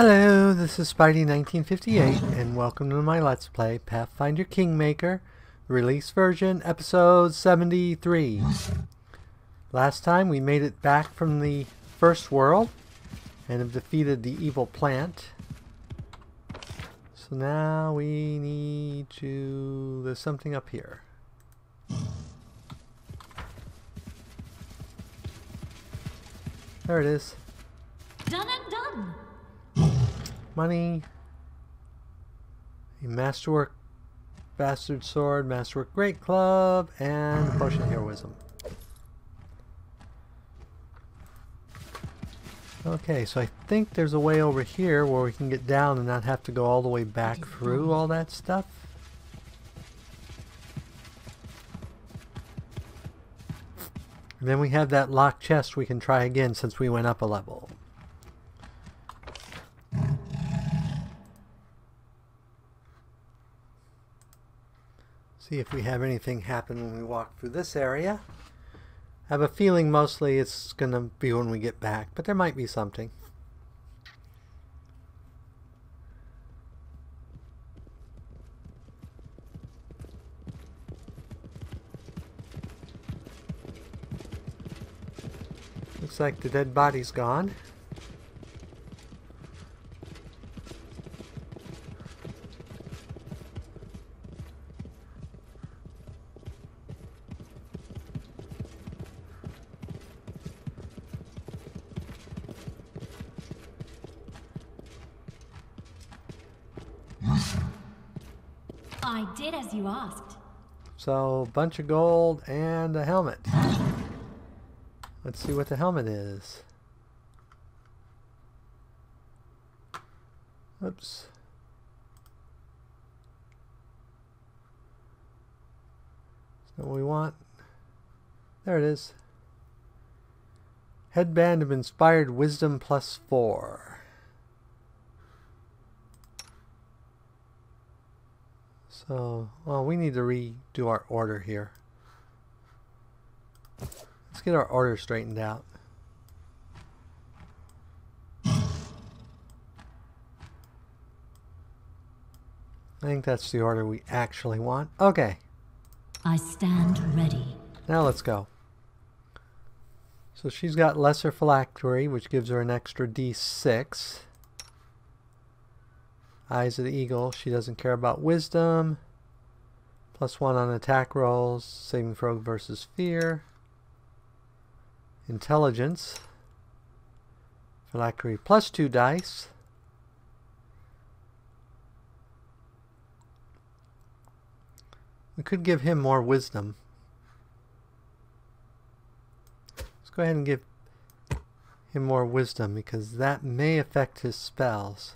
Hello, this is Spidey1958, and welcome to my Let's Play Pathfinder Kingmaker, release version, episode 73. Last time we made it back from the first world, and have defeated the evil plant. So now we need to... there's something up here. There it is. Done and done. Money, a masterwork bastard sword, masterwork great club, and a potion of heroism. Okay, so I think there's a way over here where we can get down and not have to go all the way back through all that stuff. And then we have that locked chest we can try again since we went up a level. See if we have anything happen when we walk through this area. I have a feeling mostly it's going to be when we get back, but there might be something. Looks like the dead body's gone. I did as you asked. So, a bunch of gold and a helmet. Let's see what the helmet is. Oops. That's not what we want. There it is. Headband of Inspired Wisdom +4. So, well, we need to redo our order here. Let's get our order straightened out. I think that's the order we actually want. Okay. I stand ready. Now let's go. So she's got Lesser Phylactery, which gives her an extra D6. Eyes of the Eagle. She doesn't care about Wisdom. +1 on attack rolls. Saving throw versus Fear. Intelligence. Phylactery +2 dice. We could give him more Wisdom. Let's go ahead and give him more Wisdom because that may affect his spells.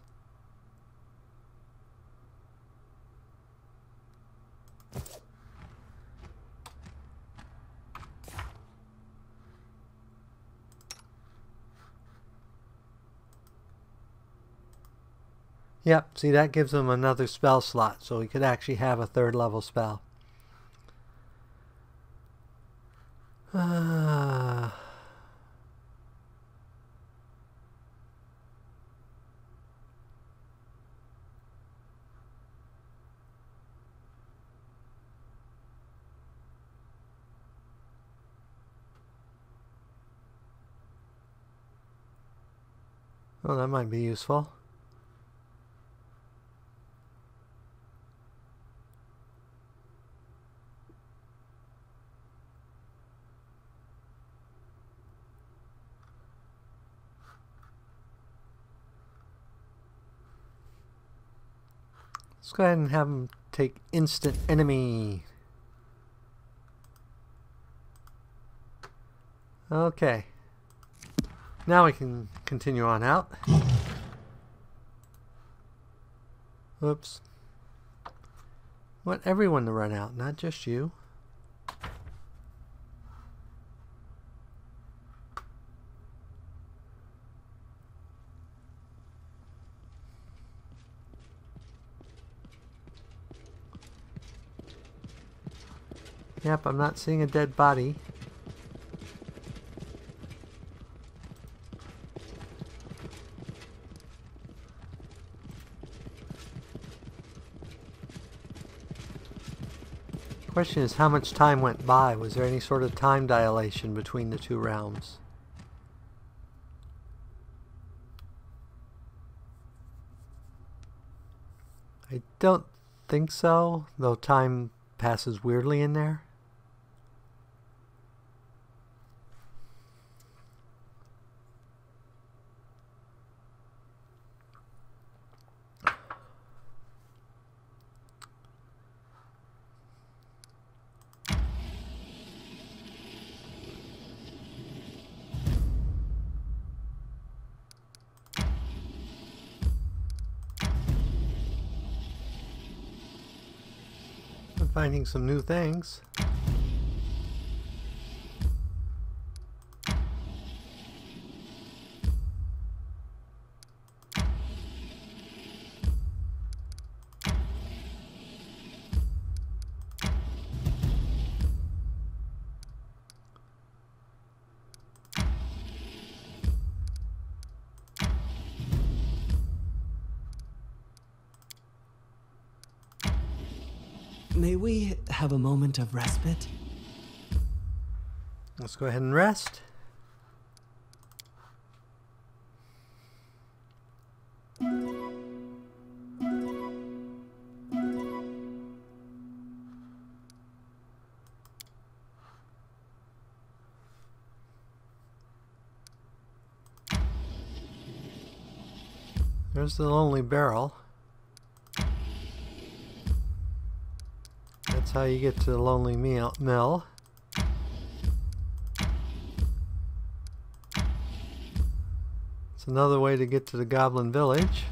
Yep, see, that gives him another spell slot, so he could actually have a 3rd level spell. Well, that might be useful. Let's go ahead and have him take instant enemy. Okay. Now we can continue on out. Whoops. I want everyone to run out, not just you. Yep, I'm not seeing a dead body. Question is, how much time went by? Was there any sort of time dilation between the two realms? I don't think so, though time passes weirdly in there. Finding some new things. May we have a moment of respite? Let's go ahead and rest. There's the lonely barrel. That's how you get to the lonely mill. It's another way to get to the goblin village.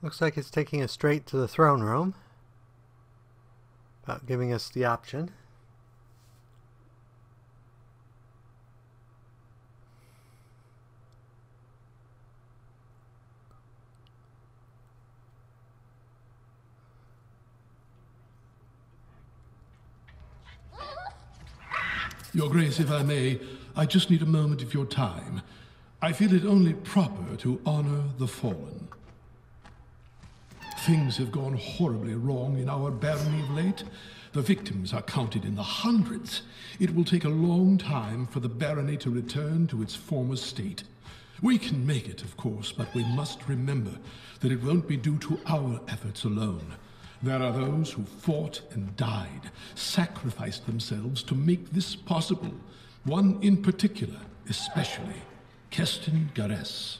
Looks like it's taking us straight to the throne room, about giving us the option. Your Grace, if I may, I just need a moment of your time. I feel it only proper to honor the fallen. Things have gone horribly wrong in our barony of late. The victims are counted in the hundreds. It will take a long time for the barony to return to its former state. We can make it, of course, but we must remember that it won't be due to our efforts alone. There are those who fought and died, sacrificed themselves to make this possible. One in particular, especially, Keston Gares.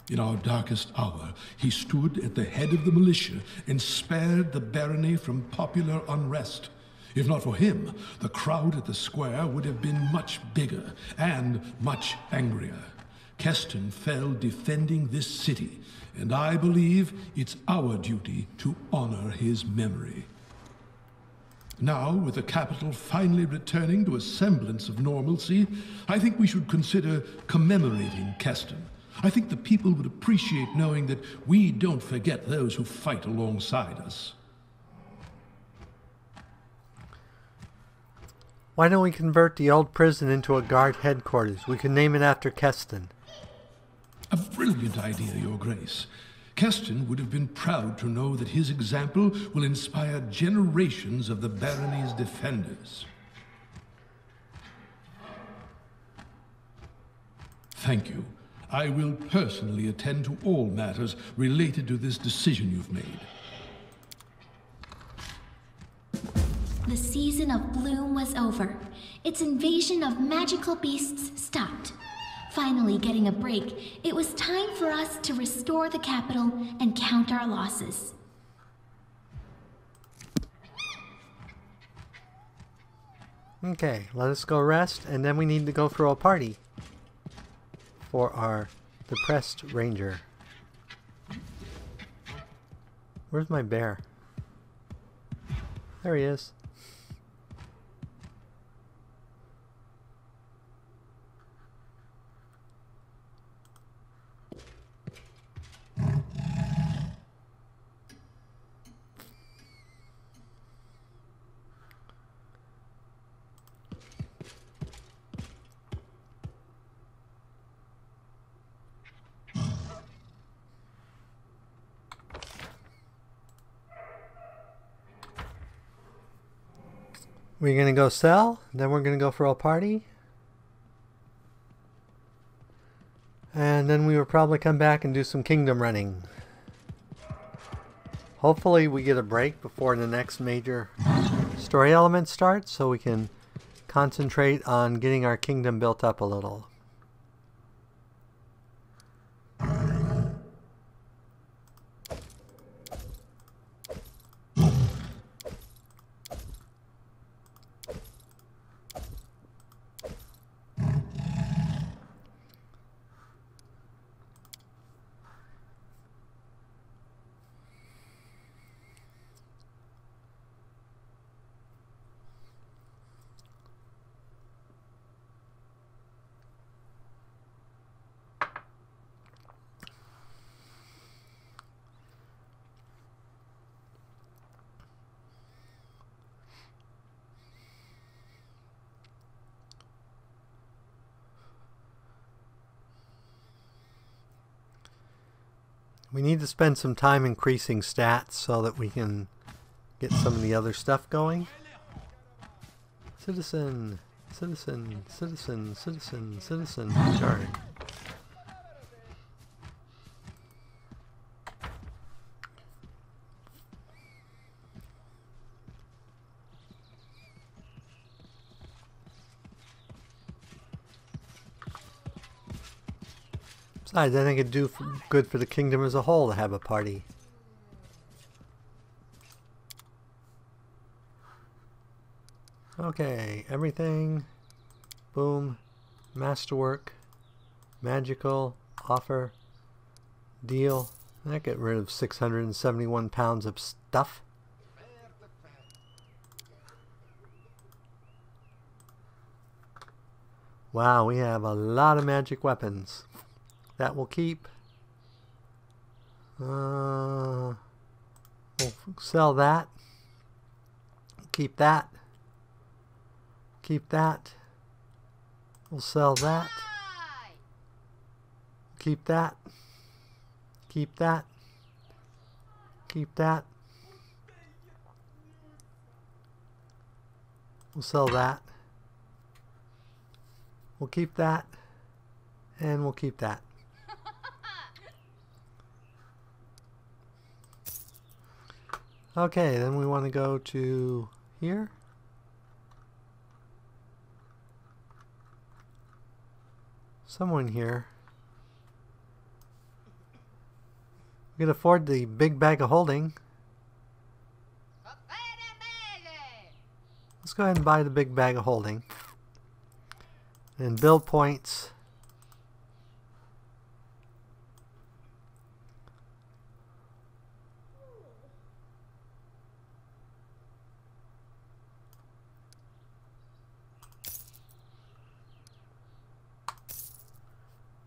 In our darkest hour, he stood at the head of the militia and spared the barony from popular unrest. If not for him, the crowd at the square would have been much bigger and much angrier. Keston fell defending this city, and I believe it's our duty to honor his memory. Now, with the capital finally returning to a semblance of normalcy, I think we should consider commemorating Keston. I think the people would appreciate knowing that we don't forget those who fight alongside us. Why don't we convert the old prison into a guard headquarters? We could name it after Keston. A brilliant idea, Your Grace. Keston would have been proud to know that his example will inspire generations of the barony's defenders. Thank you. I will personally attend to all matters related to this decision you've made. The season of bloom was over. Its invasion of magical beasts stopped. Finally getting a break, it was time for us to restore the capital and count our losses. Okay, let us go rest, and then we need to go throw a party for our depressed ranger. Where's my bear? There he is. We're going to go sell, then we're going to go for a party. And then we will probably come back and do some kingdom running. Hopefully we get a break before the next major story element starts so we can concentrate on getting our kingdom built up a little. We need to spend some time increasing stats so that we can get some of the other stuff going. Citizen, citizen, citizen, citizen, citizen. Darn. Besides, I think it'd do good for the kingdom as a whole to have a party. Okay, everything. Boom. Masterwork. Magical. Offer. Deal. That get rid of 671 pounds of stuff. Wow, we have a lot of magic weapons. That will keep. We'll sell that. Keep that. Keep that. We'll sell that. Keep that. Keep that. Keep that. We'll sell that. We'll keep that. And we'll keep that. Okay, then we want to go to here. Someone here. We can afford the big bag of holding. Let's go ahead and buy the big bag of holding. And build points.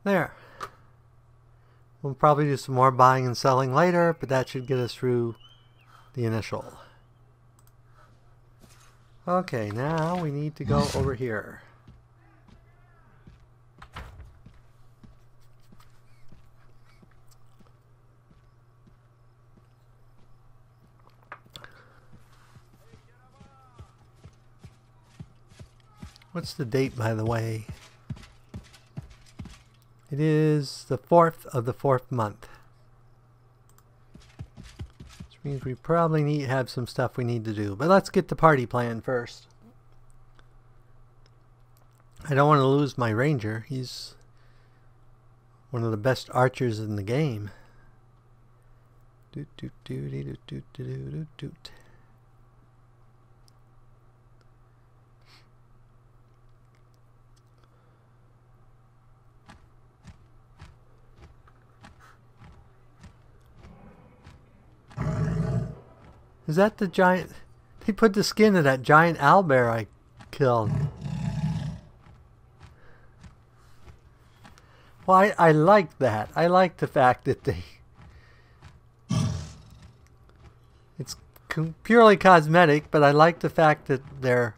There. We'll probably do some more buying and selling later, but that should get us through the initial. Okay, now we need to go over here. What's the date, by the way? It is the 4th of the 4th month. Which means we probably need to have some stuff we need to do. But let's get the party plan first. I don't want to lose my ranger. He's one of the best archers in the game. Doot doot doot doot doot doot doot doot. Is that the giant? They put the skin of that giant owlbear I killed. Well, I like that. I like the fact that they... It's purely cosmetic, but I like the fact that they're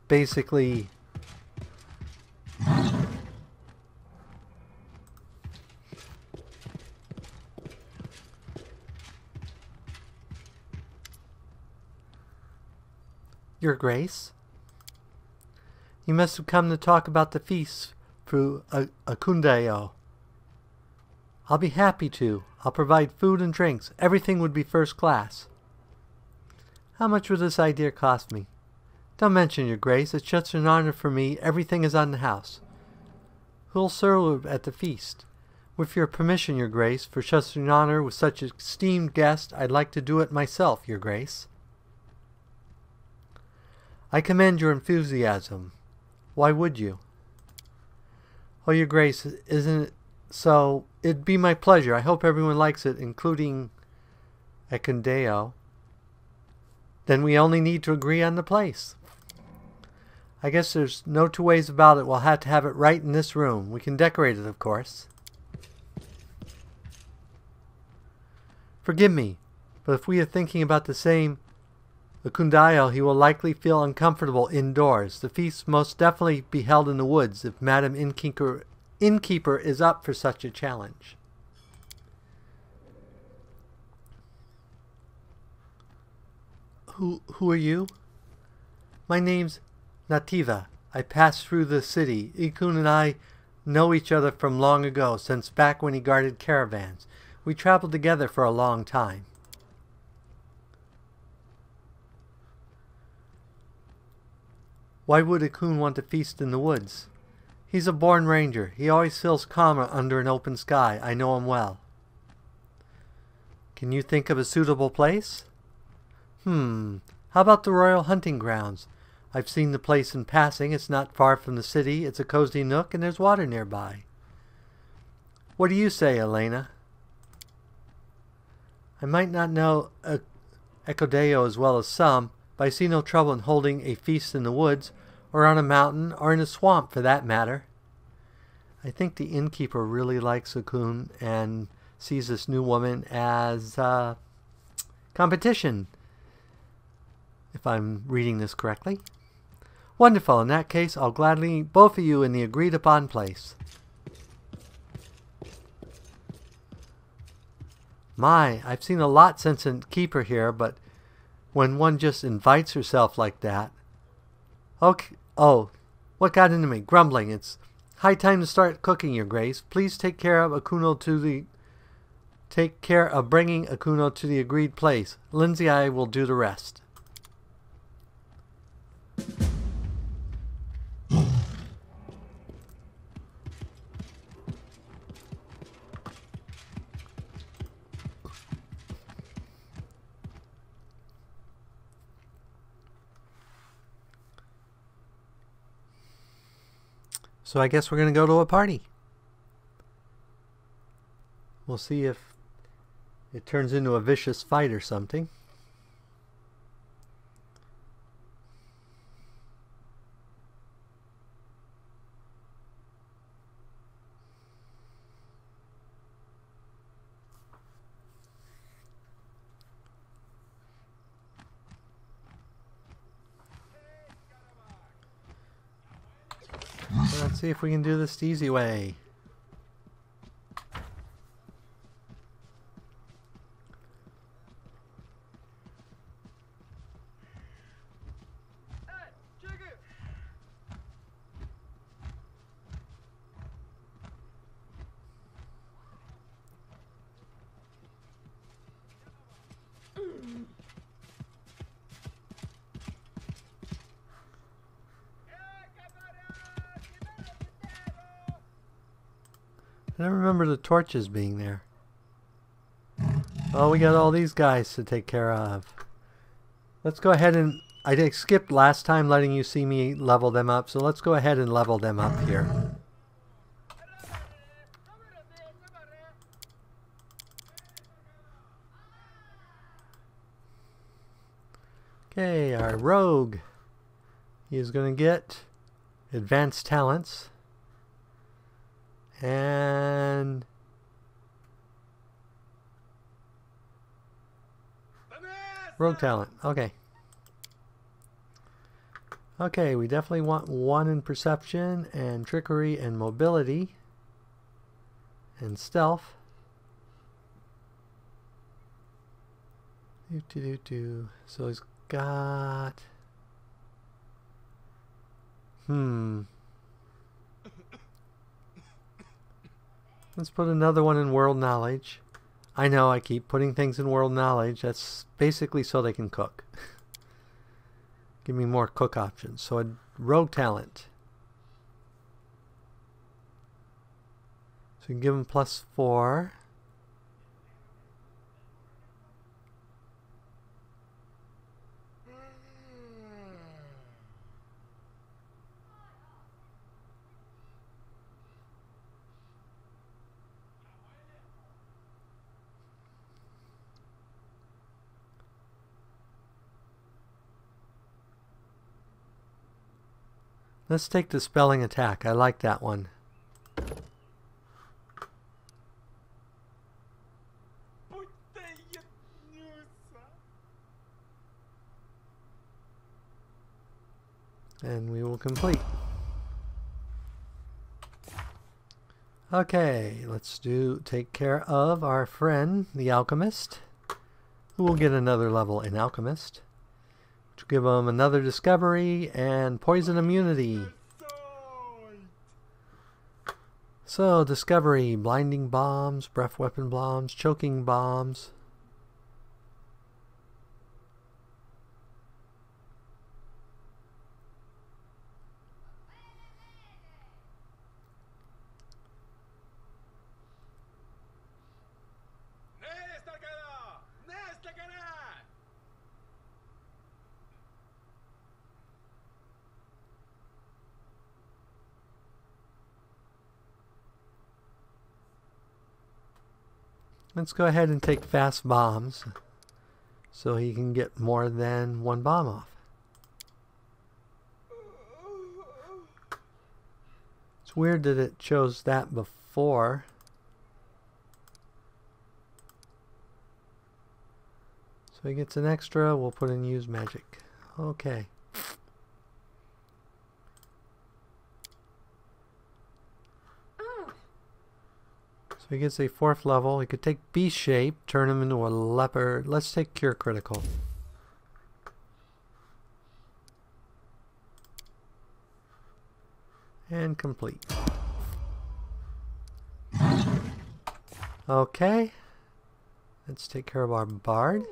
basically... Your Grace. You must have come to talk about the feast through Akundeo. I'll be happy to. I'll provide food and drinks. Everything would be first class. How much would this idea cost me? Don't mention, Your Grace. It's just an honor for me. Everything is on the house. Who'll serve at the feast? With your permission, Your Grace, for such an honor with such an esteemed guest, I'd like to do it myself, Your Grace. I commend your enthusiasm. Why would you? Oh, Your Grace, isn't it so? It'd be my pleasure. I hope everyone likes it, including Ekundeo. Then we only need to agree on the place. I guess there's no two ways about it. We'll have to have it right in this room. We can decorate it, of course. Forgive me, but if we are thinking about the same Akundeo, he will likely feel uncomfortable indoors. The feast most definitely be held in the woods if Madam Innkeeper is up for such a challenge. Who are you? My name's Nativa. I passed through the city. Ekun and I know each other from long ago, since back when he guarded caravans. We traveled together for a long time. Why would Ekun want to feast in the woods? He's a born ranger. He always feels calmer under an open sky. I know him well. Can you think of a suitable place? How about the Royal Hunting Grounds? I've seen the place in passing. It's not far from the city. It's a cozy nook and there's water nearby. What do you say, Elena? I might not know Ekundeo as well as some, but I see no trouble in holding a feast in the woods, or on a mountain, or in a swamp for that matter. I think the innkeeper really likes Ekun and sees this new woman as competition, if I'm reading this correctly. Wonderful. In that case, I'll gladly meet both of you in the agreed upon place. My, I've seen a lot since a keeper here, but when one just invites herself like that. Okay. Oh, what got into me? Grumbling. It's high time to start cooking, Your Grace. Please take care of bringing Ekun to the agreed place. Lindsay and I will do the rest. So I guess we're going to go to a party. We'll see if it turns into a vicious fight or something. Let's see if we can do this the easy way. I don't remember the torches being there. Oh, we got all these guys to take care of. Let's go ahead and... I skipped last time letting you see me level them up, so let's go ahead and level them up here. Okay, our rogue. He is going to get advanced talents. And rogue talent. Okay. Okay, we definitely want one in perception and trickery and mobility and stealth. So he's got Let's put another one in world knowledge. I know I keep putting things in world knowledge. That's basically so they can cook. Give me more cook options. So a rogue talent. So you can give them +4. Let's take the spelling attack. I like that one. And we will complete. Okay, let's take care of our friend, the Alchemist, who will get another level in Alchemist. Which will give him another discovery and poison immunity. So, discovery, blinding bombs, breath weapon bombs, choking bombs. Let's go ahead and take fast bombs so he can get more than one bomb off. It's weird that it chose that before. So he gets an extra. We'll put in use magic. Okay. So he gets a 4th level. He could take beast shape, turn him into a leopard. Let's take cure critical. And complete. Okay. Let's take care of our bard.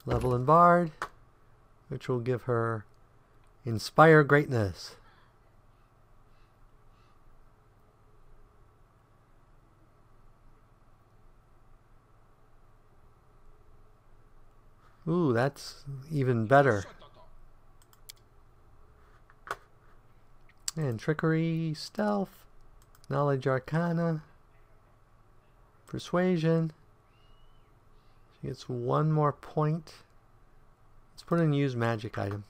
Level in bard, which will give her inspire greatness. Ooh, that's even better. And trickery, stealth, knowledge arcana, persuasion. She gets 1 more point. Let's put in use magic item.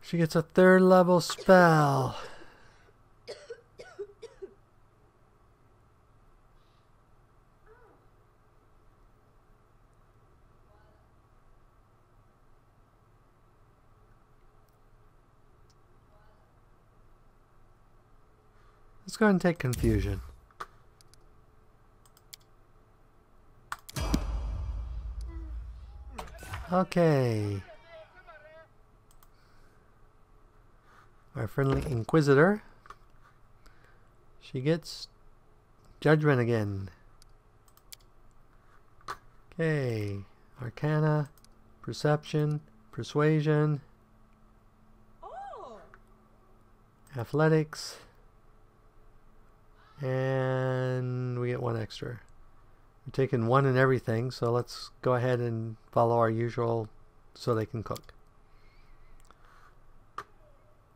She gets a 3rd level spell. Let's go ahead and take confusion. Okay. Our friendly Inquisitor. She gets judgment again. Okay. Arcana, perception, persuasion, athletics. And we get 1 extra. We're taking 1 in everything, so let's go ahead and follow our usual so they can cook.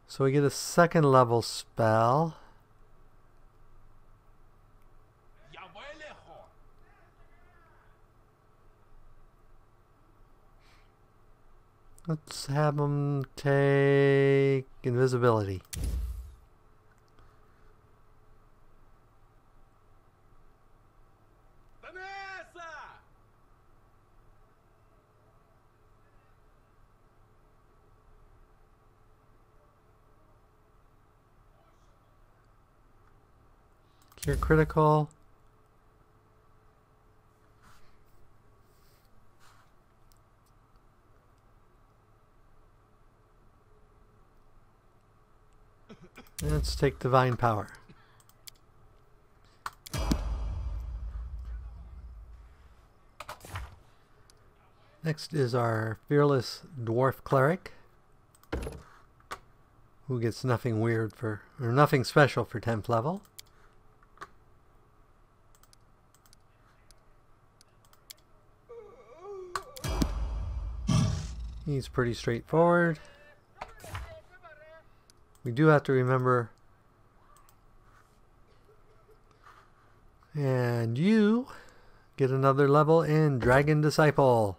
So we get a 2nd level spell. Let's have them take invisibility. Cure critical. Let's take Divine Power. Next is our fearless Dwarf Cleric, who gets nothing weird for, or nothing special for 10th level. He's pretty straightforward. We do have to remember, and you get another level in Dragon Disciple,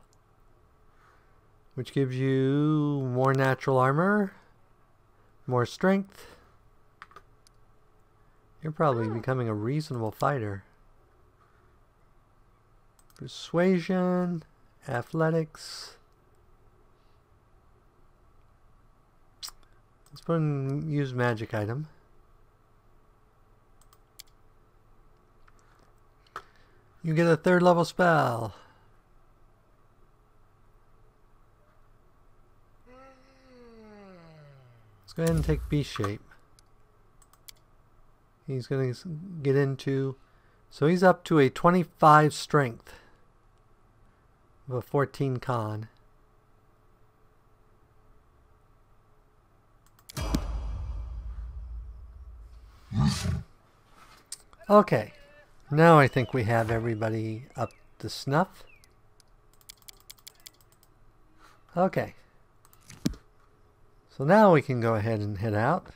which gives you more natural armor, more strength. You're probably becoming a reasonable fighter. Persuasion, athletics. Let's put in use magic item. You get a 3rd level spell. Let's go ahead and take Beast Shape. He's going to get into, so he's up to a 25 strength with a 14 con. Okay, now I think we have everybody up to snuff. Okay, so now we can go ahead and head out.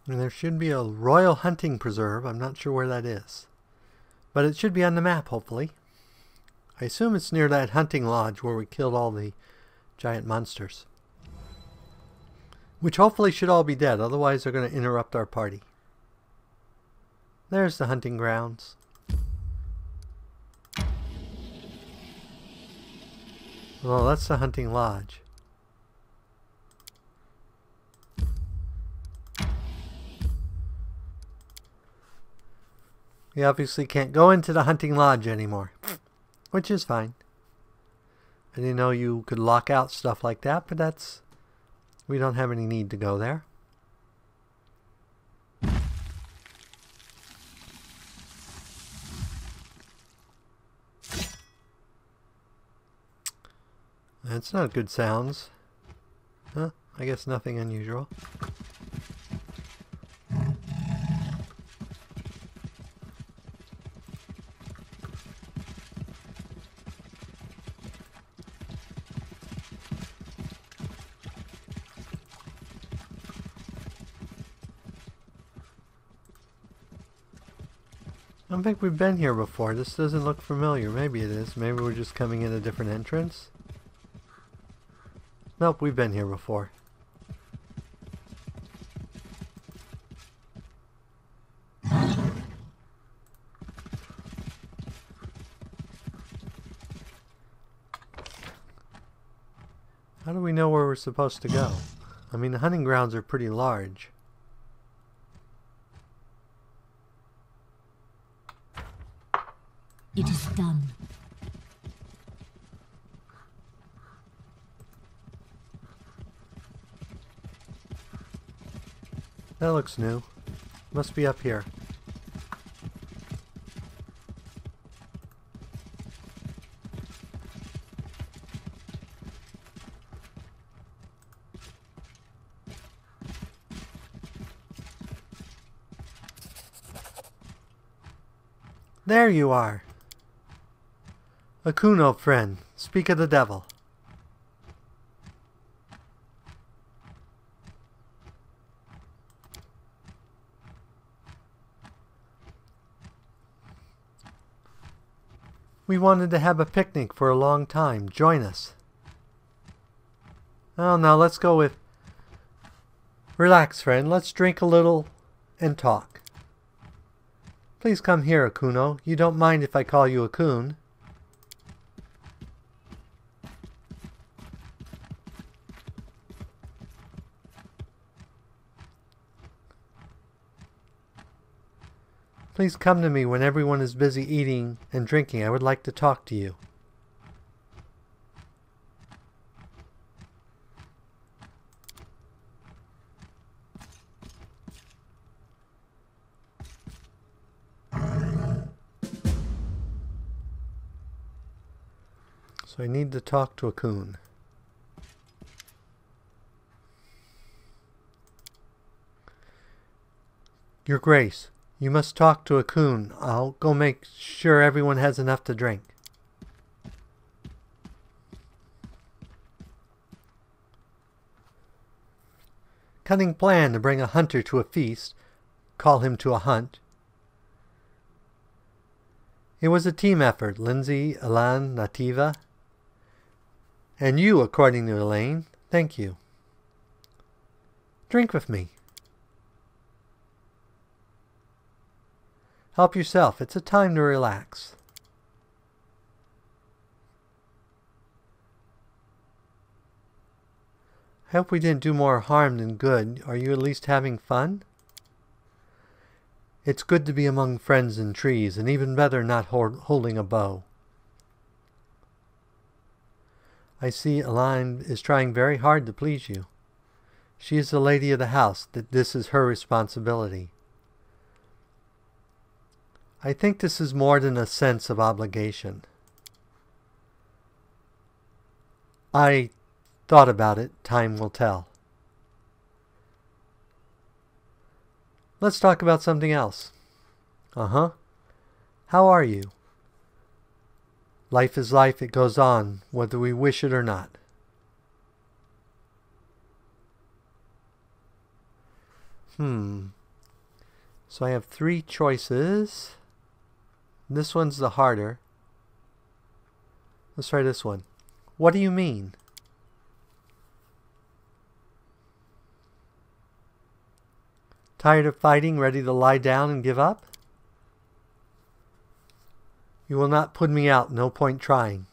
And there should be a royal hunting preserve. I'm not sure where that is, but it should be on the map, hopefully. I assume it's near that hunting lodge where we killed all the giant monsters, which hopefully should all be dead, otherwise they're going to interrupt our party. There's the hunting grounds. Well, that's the hunting lodge. We obviously can't go into the hunting lodge anymore, which is fine. I didn't know you could lock out stuff like that, but that's... we don't have any need to go there. That's not good sounds. Huh? I guess nothing unusual. I don't think we've been here before. This doesn't look familiar. Maybe it is. Maybe we're just coming in a different entrance. Nope, we've been here before. How do we know where we're supposed to go? I mean, the hunting grounds are pretty large. It is done. That looks new. Must be up here. There you are. Ekun, old friend, speak of the devil. We wanted to have a picnic for a long time. Join us. Oh, now let's go with... Relax, friend. Let's drink a little and talk. Please come here, Akuno. You don't mind if I call you Ekun. Please come to me when everyone is busy eating and drinking. I would like to talk to you. So I need to talk to Ekun. Your Grace, you must talk to Ekun. I'll go make sure everyone has enough to drink. Cunning plan to bring a hunter to a feast, call him to a hunt. It was a team effort, Lindsay, Elan, Nativa. And you, according to Elaine. Thank you. Drink with me. Help yourself. It's a time to relax. I hope we didn't do more harm than good. Are you at least having fun? It's good to be among friends and trees, and even better not holding a bow. I see Elaine is trying very hard to please you. She is the lady of the house, that this is her responsibility. I think this is more than a sense of obligation. I thought about it. Time will tell. Let's talk about something else. Uh-huh. How are you? Life is life. It goes on, whether we wish it or not. So I have 3 choices. This one's the harder. Let's try this one. What do you mean? Tired of fighting, ready to lie down and give up? You will not put me out, no point trying.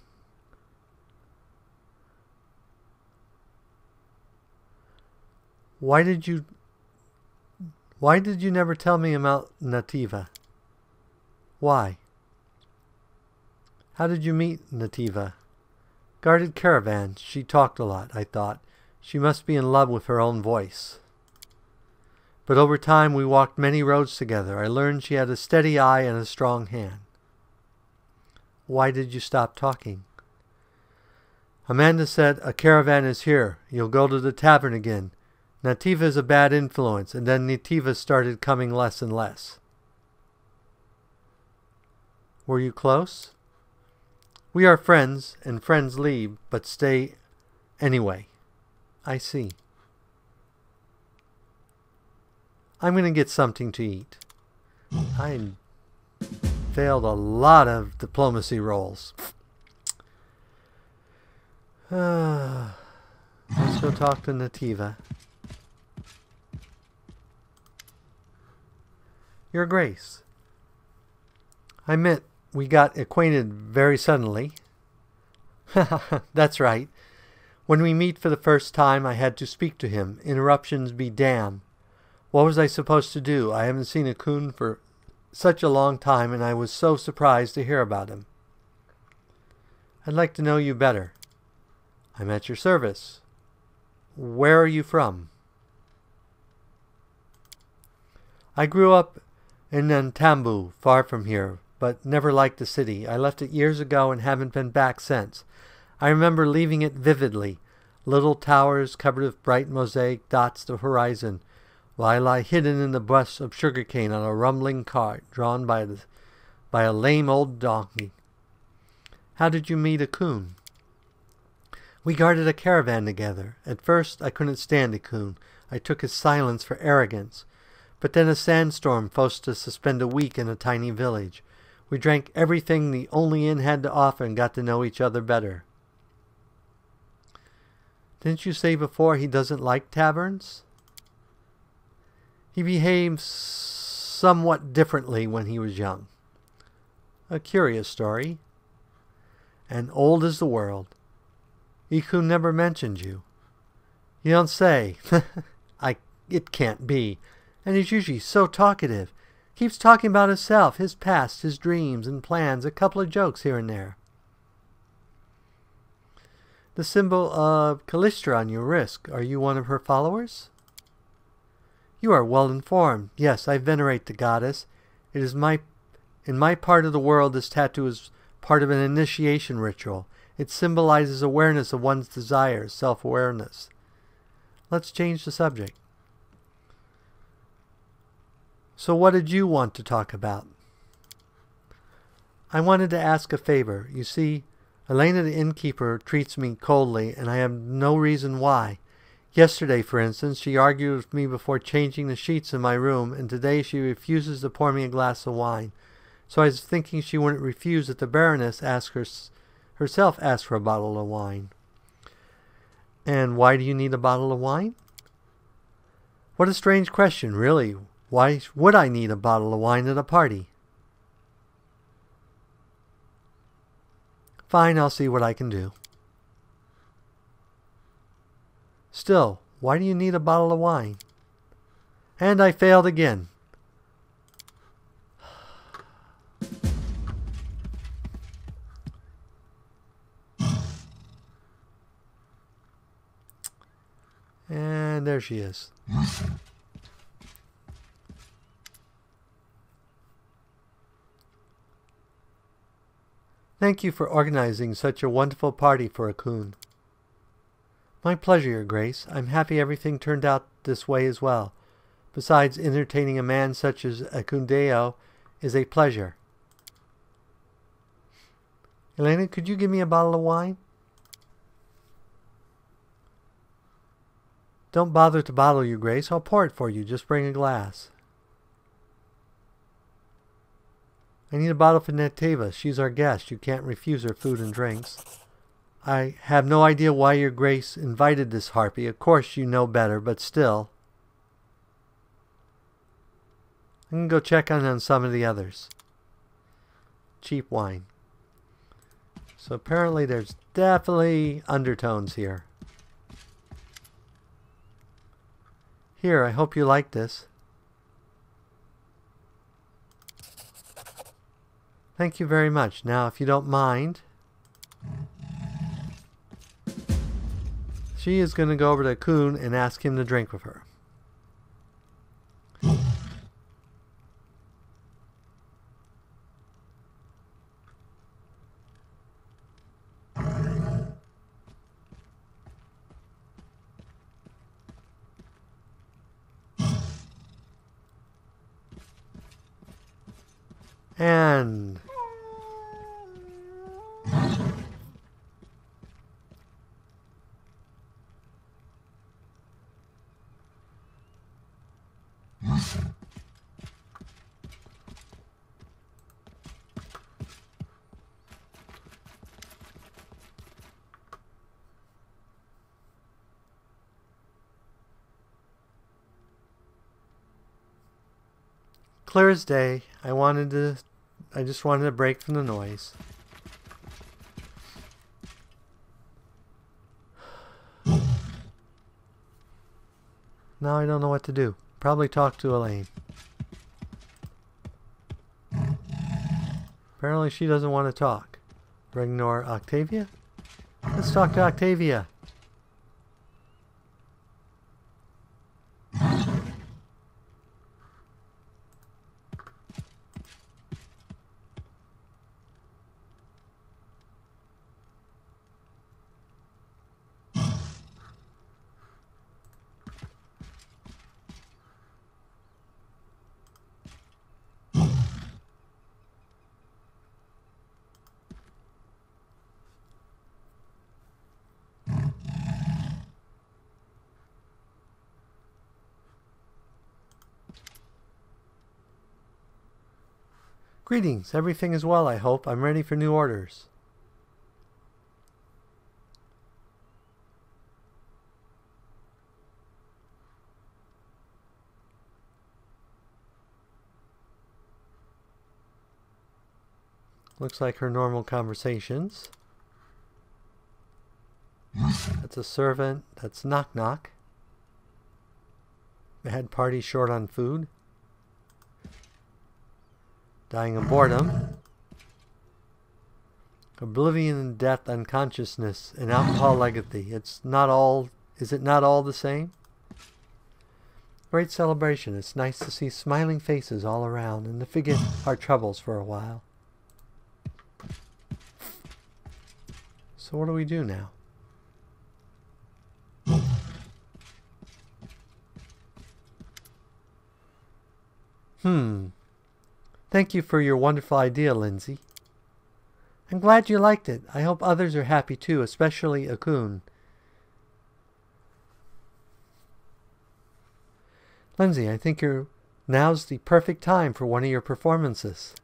Why did you never tell me about Nativa? Why? How did you meet Nativa? Guarded caravans. She talked a lot, I thought. She must be in love with her own voice. But over time we walked many roads together. I learned she had a steady eye and a strong hand. Why did you stop talking? Amanda said, a caravan is here. You'll go to the tavern again. Nativa is a bad influence, and then Nativa started coming less and less. Were you close? We are friends, and friends leave, but stay anyway. I see. I'm going to get something to eat. I failed a lot of diplomacy rolls. Let's go talk to Nativa. Your Grace, I meant we got acquainted very suddenly. That's right. When we meet for the first time, I had to speak to him. Interruptions be damned. What was I supposed to do? I haven't seen Ekun for such a long time, and I was so surprised to hear about him. I'd like to know you better. I'm at your service. Where are you from? I grew up in Nantambu, far from here, but never liked the city. I left it years ago and haven't been back since. I remember leaving it vividly. Little towers covered with bright mosaic dots the horizon, while I lie hidden in the bush of sugarcane on a rumbling cart drawn by a lame old donkey. How did you meet Ekun? We guarded a caravan together. At first I couldn't stand Ekun. I took his silence for arrogance. But then a sandstorm forced us to spend a week in a tiny village. We drank everything the only inn had to offer and got to know each other better. Didn't you say before he doesn't like taverns? He behaved somewhat differently when he was young. A curious story. And old as the world. Ekun never mentioned you. You don't say. It can't be. And he's usually so talkative. Keeps talking about himself, his past, his dreams and plans, a couple of jokes here and there. The symbol of Callistra on your wrist. Are you one of her followers? You are well informed. Yes, I venerate the goddess. It is in my part of the world, this tattoo is part of an initiation ritual. It symbolizes awareness of one's desires, self-awareness. Let's change the subject. So what did you want to talk about? I wanted to ask a favor. You see, Elena the innkeeper treats me coldly, and I have no reason why. Yesterday, for instance, she argued with me before changing the sheets in my room, and today she refuses to pour me a glass of wine. So I was thinking she wouldn't refuse if the Baroness herself asked for a bottle of wine. And why do you need a bottle of wine? What a strange question, really. Why would I need a bottle of wine at a party? Fine, I'll see what I can do. Still, why do you need a bottle of wine? And I failed again. And there she is. Thank you for organizing such a wonderful party for Ekun. My pleasure, Your Grace. I'm happy everything turned out this way as well. Besides, entertaining a man such as Ekundeo is a pleasure. Elena, could you give me a bottle of wine? Don't bother to bottle, Your Grace. I'll pour it for you. Just bring a glass. I need a bottle for Neteva. She's our guest. You can't refuse her food and drinks. I have no idea why Your Grace invited this harpy. Of course you know better, but still. I can go check on some of the others. Cheap wine. So apparently there's definitely undertones here. Here, I hope you like this. Thank you very much. Now, if you don't mind, she is going to go over to Ekun and ask him to drink with her. And clear as day. I just wanted a break from the noise. Now I don't know what to do. Probably talk to Elaine. Apparently she doesn't want to talk. Ignore Octavia? Let's talk to Octavia. Greetings. Everything is well, I hope. I'm ready for new orders. Looks like her normal conversations. That's a servant. That's knock knock. They had party short on food. Dying of boredom. Oblivion and death, unconsciousness, and alcohol legacy. It's not all... Is it not all the same? Great celebration. It's nice to see smiling faces all around and to forget our troubles for a while. So what do we do now? Thank you for your wonderful idea, Lindsay. I'm glad you liked it. I hope others are happy too, especially Ekun. Lindsay, I think now's the perfect time for one of your performances.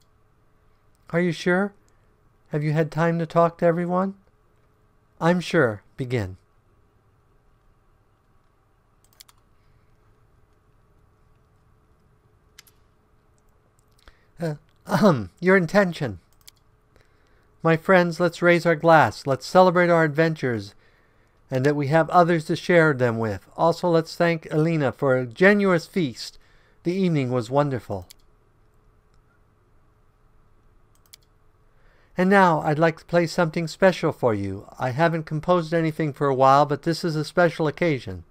Are you sure? Have you had time to talk to everyone? I'm sure. Begin. Your intention. My friends, let's raise our glass. Let's celebrate our adventures and that we have others to share them with. Also, let's thank Elena for a generous feast. The evening was wonderful. And now, I'd like to play something special for you. I haven't composed anything for a while, but this is a special occasion.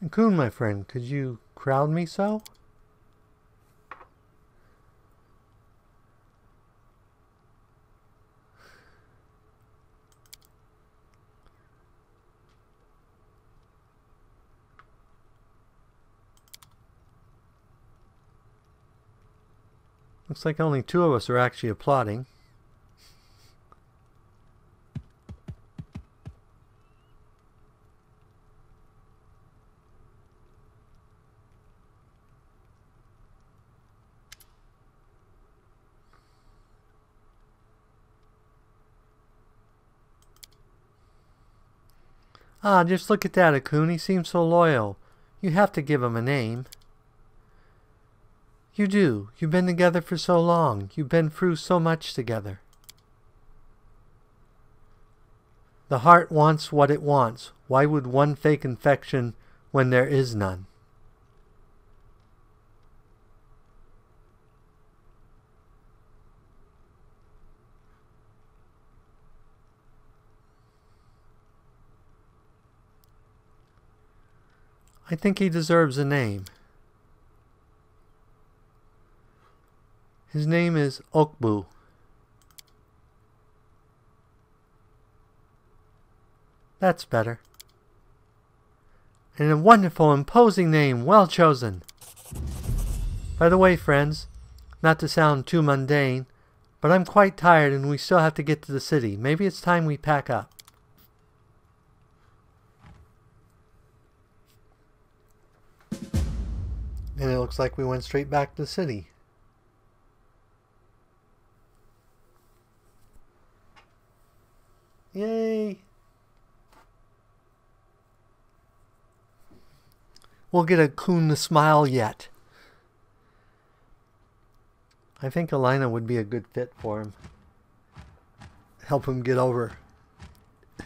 Ekun, my friend, could you crowd me so? Looks like only 2 of us are actually applauding. Ah, just look at that, Ekun. He seems so loyal. You have to give him a name. You do. You've been together for so long. You've been through so much together. The heart wants what it wants. Why would one fake infection when there is none? I think he deserves a name. His name is Okbu. That's better. And a wonderful, imposing name, well chosen. By the way, friends, not to sound too mundane, but I'm quite tired and we still have to get to the city. Maybe it's time we pack up. And it looks like we went straight back to the city. Yay! We'll get Ekun to smile yet. I think Elena would be a good fit for him. Help him get over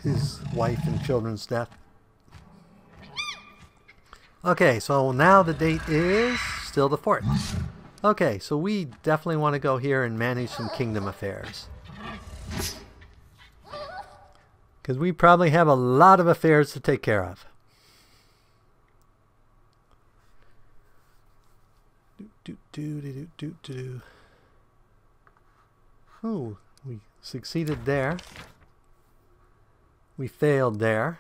his wife and children's death. Okay, so now the date is still the 4th. Okay, so we definitely want to go here and manage some kingdom affairs. Because we probably have a lot of affairs to take care of. Oh, we succeeded there. We failed there.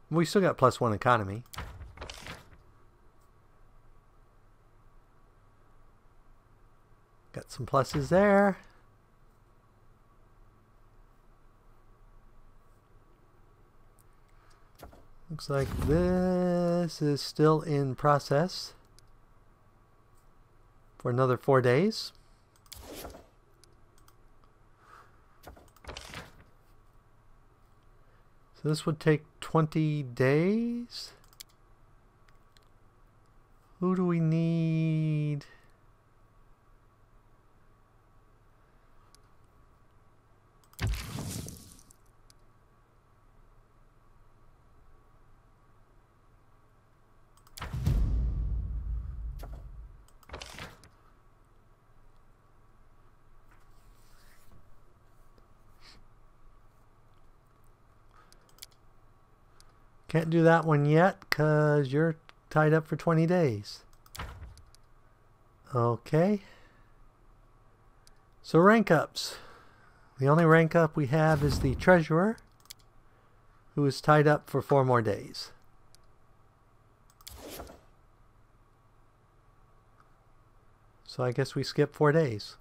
We still got +1 economy. Got some pluses there. Looks like this is still in process for another 4 days. So this would take 20 days. Who do we need? Can't do that one yet because you're tied up for 20 days. Okay. So rank ups. The only rank up we have is the treasurer, who is tied up for 4 more days. So I guess we skip 4 days.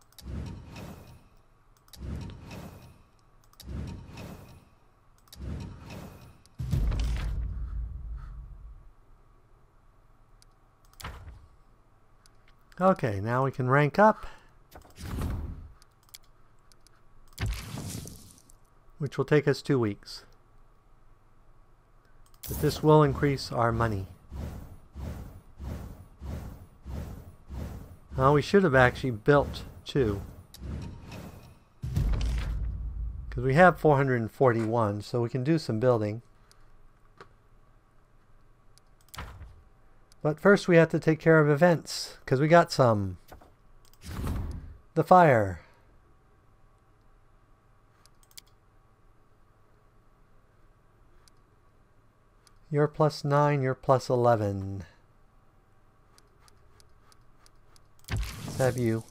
Okay, now we can rank up, which will take us 2 weeks. But this will increase our money. Well, we should have actually built 2. Because we have 441, so we can do some building. But first we have to take care of events, because we got some. The fire. You're +9, you're +11. Let's have you.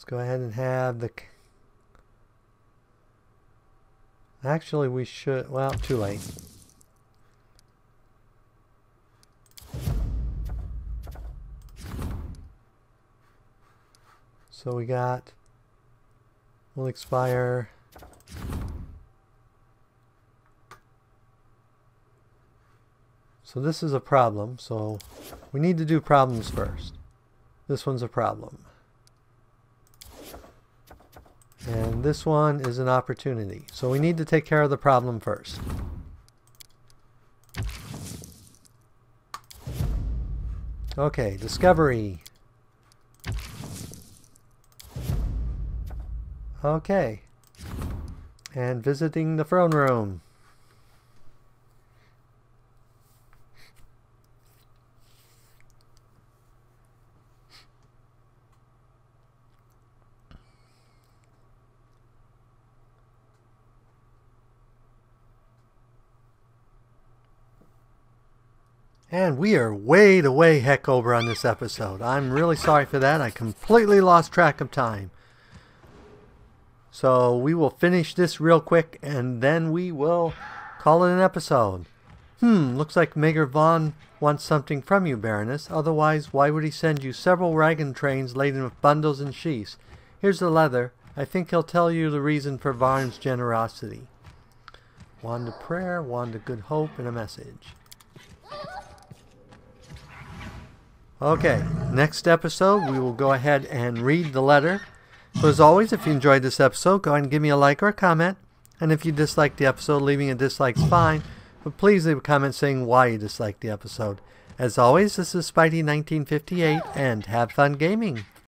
Go ahead and have the... Actually, we should... Well, too late. So we got... Will expire... So this is a problem, so we need to do problems first. This one's a problem. And this one is an opportunity. So we need to take care of the problem first. Okay, discovery. Okay. And visiting the throne room. And we are way to way heck over on this episode. I'm really sorry for that. I completely lost track of time. So we will finish this real quick and then we will call it an episode. Looks like Mayor Vaughn wants something from you, Baroness. Otherwise, why would he send you several wagon trains laden with bundles and sheaths? Here's the leather. I think he'll tell you the reason for Vaughn's generosity. Wand of prayer, wand of good hope, and a message. Okay, next episode we will go ahead and read the letter. So as always, if you enjoyed this episode, go ahead and give me a like or a comment. And if you disliked the episode, leaving a dislike is fine. But please leave a comment saying why you disliked the episode. As always, this is Spidey 1958, and have fun gaming.